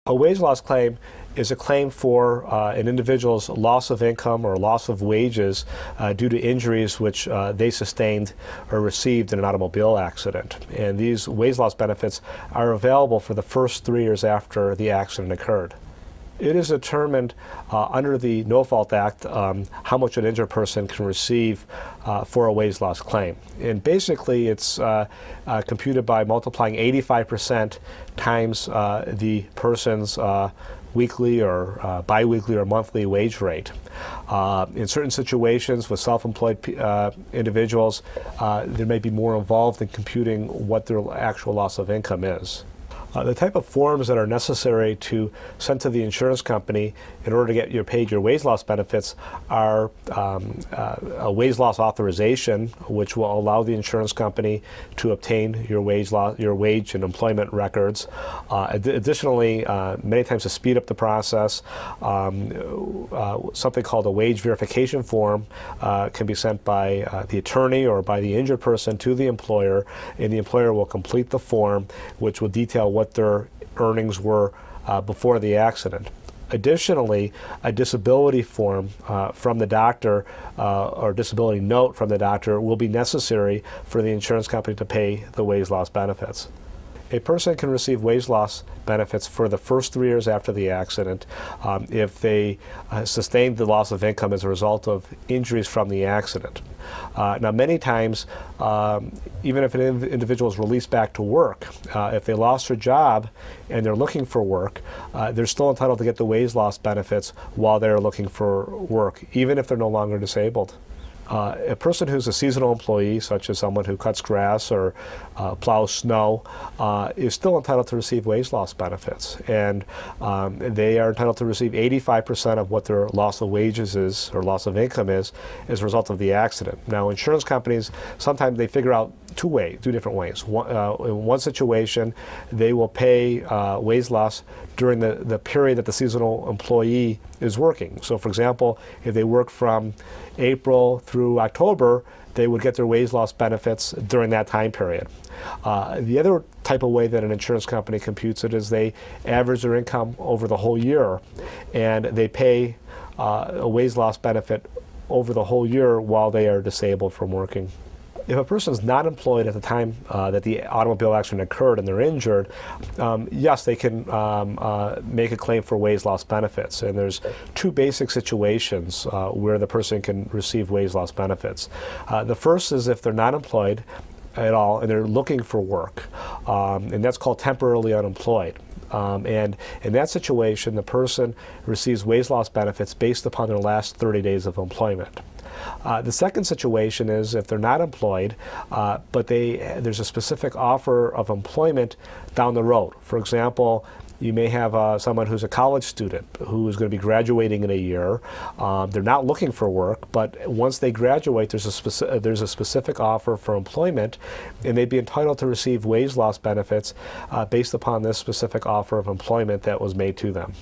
A wage loss claim is a claim for an individual's loss of income or loss of wages due to injuries which they sustained or received in an automobile accident. And these wage loss benefits are available for the first 3 years after the accident occurred. It is determined under the No-Fault Act how much an injured person can receive for a wage loss claim. And basically it's computed by multiplying 85% times the person's weekly or biweekly or monthly wage rate. In certain situations with self-employed individuals, there may be more involved in computing what their actual loss of income is. The type of forms that are necessary to send to the insurance company in order to get paid your wage loss benefits are a wage loss authorization, which will allow the insurance company to obtain your wage and employment records. Additionally, many times to speed up the process, something called a wage verification form can be sent by the attorney or by the injured person to the employer, and the employer will complete the form, which will detail what their earnings were before the accident. Additionally, a disability form from the doctor or disability note from the doctor will be necessary for the insurance company to pay the wage loss benefits. A person can receive wage loss benefits for the first 3 years after the accident if they sustained the loss of income as a result of injuries from the accident. Now, many times, even if an individual is released back to work, if they lost their job and they're looking for work, they're still entitled to get the wage loss benefits while they're looking for work, even if they're no longer disabled. A person who's a seasonal employee, such as someone who cuts grass or plows snow, is still entitled to receive wage loss benefits. And they are entitled to receive 85% of what their loss of wages is, or loss of income is, as a result of the accident. Now, insurance companies, sometimes they figure out two different ways. In one situation, they will pay wage loss during the period that the seasonal employee is working. So, for example, if they work from April through October, they would get their wage loss benefits during that time period. The other type of way that an insurance company computes it is they average their income over the whole year, and they pay a wage loss benefit over the whole year while they are disabled from working. If a person is not employed at the time that the automobile accident occurred and they're injured, yes, they can make a claim for wage loss benefits. And there's two basic situations where the person can receive wage loss benefits. The first is if they're not employed at all and they're looking for work, and that's called temporarily unemployed. And in that situation, the person receives wage loss benefits based upon their last 30 days of employment. The second situation is if they're not employed, but there's a specific offer of employment down the road. For example, you may have someone who's a college student who is going to be graduating in a year. They're not looking for work, but once they graduate, there's a specific offer for employment, and they'd be entitled to receive wage loss benefits based upon this specific offer of employment that was made to them.